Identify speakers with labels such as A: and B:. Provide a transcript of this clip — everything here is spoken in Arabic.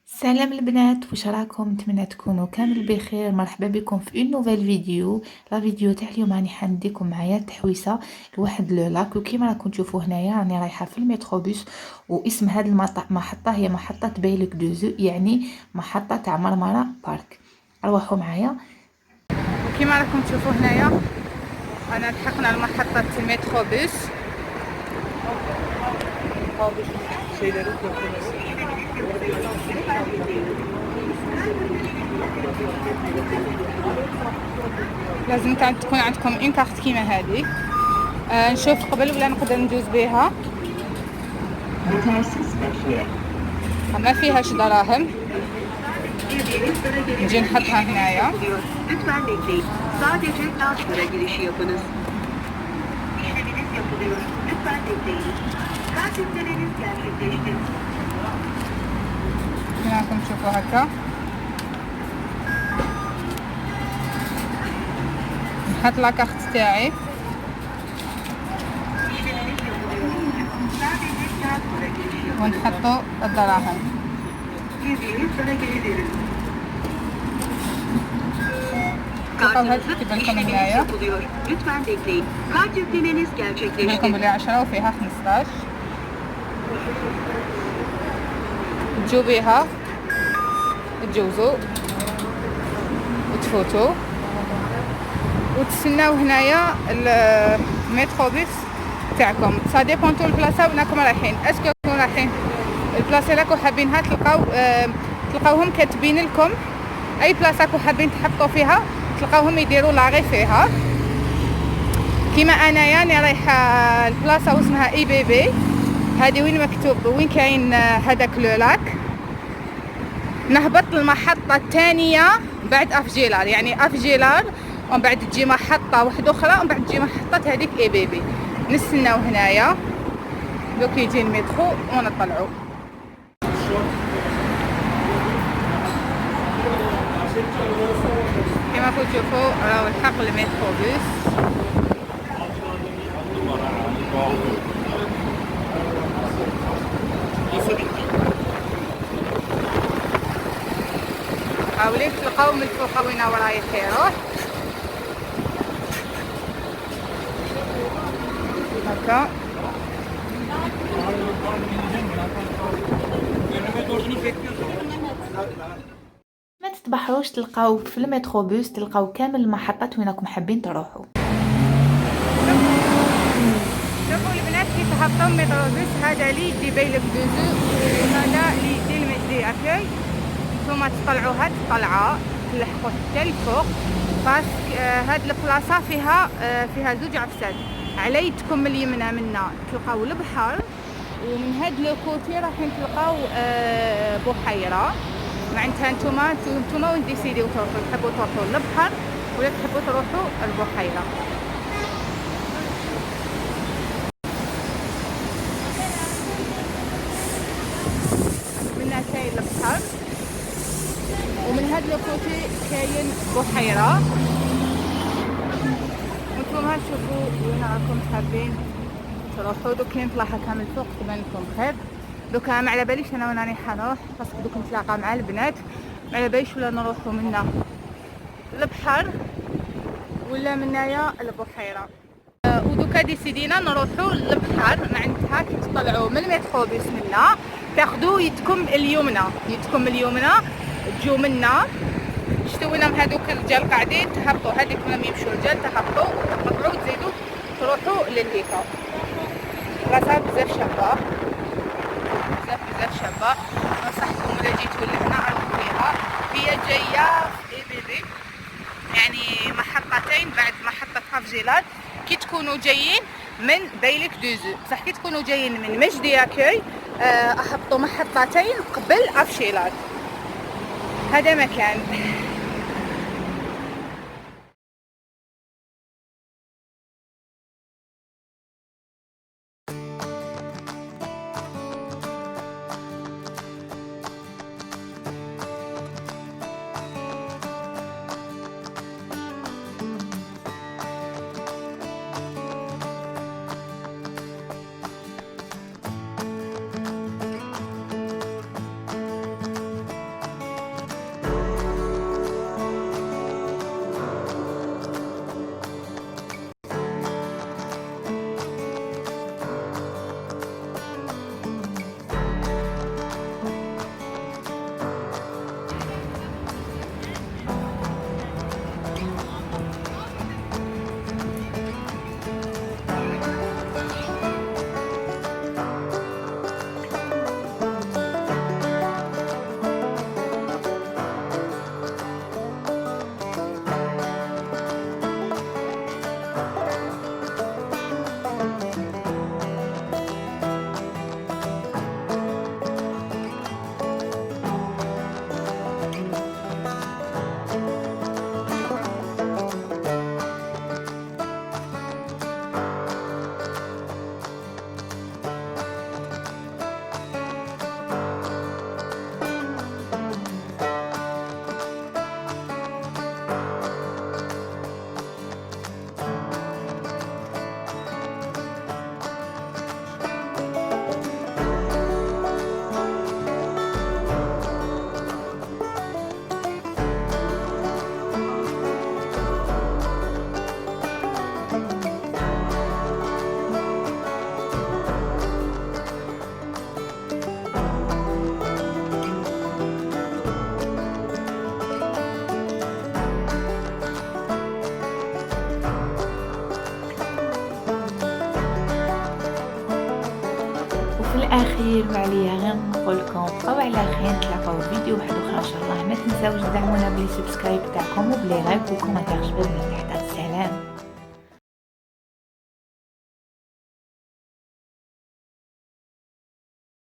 A: سلام البنات، واش راكم؟ نتمنى تكونوا كامل بخير. مرحبا بكم في اون نوفيل فيديو. لا فيديو تاع اليوم راني حنديكم معايا تحويسه لواحد لو لاك، وكيما راكم تشوفوا هنايا راني رايحه في المتروبوس. واسم هذه المحطه هي محطه بيلك دوزو، يعني محطه تاع مرمره بارك. روحوا معايا.
B: وكما راكم تشوفوا هنايا انا لحقنا لمحطه المتروبوس. لازم تكون عندكم اون كارت كيما هذه. نشوف قبل ولا نقدر ندوز بها. ما فيهاش دراهم. نجي نحطها هنايا.
C: Lütfen bekleyin. Sadece Laskar'a girişi yapınız. İşleminiz yapılıyor. Lütfen bekleyin. Kart yüklemeniz gerçekleşti.
B: كما راكم تشوفوا هكا نحط لاكارت تاعي.
C: İşleminiz yapılıyor. Sadece Laskar'a girişi yapınız.
B: ونحطوا الدراهم.
C: Girdiğiniz sıra geri verin.
B: Kartınızın
C: Kartınızın işleminiz yapılıyor. Lütfen bekleyin. Kart yüklemeniz gerçekleşti.
B: نقول بلي 10 وفيها 15. تجو بيها تجوزوا وتفوتوا وتستناو هنايا المتروبوس تاعكم. سا ديبون تو البلاصه وينكم رايحين. اسكو رايحين البلاصه اللي راكم حابين تلقاوهم كاتبين لكم اي بلاصه راكم حابين تحطوا فيها، تلقاوهم يديروا لاغي فيها. كيما انايا راني رايحه البلاصه واسمها اي بي بي، هذه وين مكتوب وين كاين هذاك لو لاك. نهبط المحطه الثانيه بعد افجيلار، يعني افجيلار ومن بعد تجي محطه واحده اخرى ومن بعد تجي محطه هذيك اي بي بي. نستناو هنايا دوك يجي المترو ونطلعوا. كما راكم تشوفوا راهو لحق المتروبوس. حاولين تلقاو من الفوق وين رايح يروح هكا.
A: ما تتبحروش، تلقاو في المتروبوس تلقاو كامل المحطات وين راكم حابين تروحوا.
B: شوفوا البنات كي تهبطوا من المتروبوس، هذا اللي يدي بيلك دوزو وهذا اللي يدي المجدي اكاي. نتوما تطلعوها تطلعوا تلحقوا حتى الفوق، باسك هاد البلاصه فيها زوج عفسات. على يدكم اليمنى منا تلقاو البحر، ومن هاد لو كوتي راح تلقاو بحيره. معناتها نتوما وين ديسيديو تروحوا، تحبوا تروحوا للبحر ولا تحبوا تروحوا البحيره. منا كاين البحر ومن هاد الكوتي كاين بحيره. وانتوما شوفوا وين راكم حابين تروحوا. دوك نطلع هكا من الفوق تبان لكم خير. دوكا ما على باليش انا وين راني حنروح، باسكو دوك نتلاقى مع البنات ما على باليش ولا نروحوا منا البحر ولا منايا البحيره. ودوكا ديسيدينا نروحوا للبحر. معناتها كي تطلعوا من المتروبوس منا تاخذوا يدكم اليمنى تجوا منا. شتو وينهم هذوك الرجال قاعدين تهبطوا، هذيك وين يمشوا الرجال تهبطوا وتطلعوا تزيدوا تروحوا للهيكا. بلاصه بزاف شابه بزاف شابه. نصحكم ولا جيتوا لهنا راكم فيها. هي جايه في اي بي بي، يعني محطتين بعد محطه افجيلات. كي تكونوا جايين من بيلك دوزو، بصح كي تكونوا جايين من مجدي اكاي اهبطوا محطتين قبل افجيلات. هذا مكان.
A: ديروا عليا غير نقول لكم بقاو على خير، نتلاقاو في فيديو واحد اخر ان شاء الله. ما تنساوش تدعمونا بلي سبسكرايب تاعكم وبلي لايك وكومنتير جبد من تحت. السلام.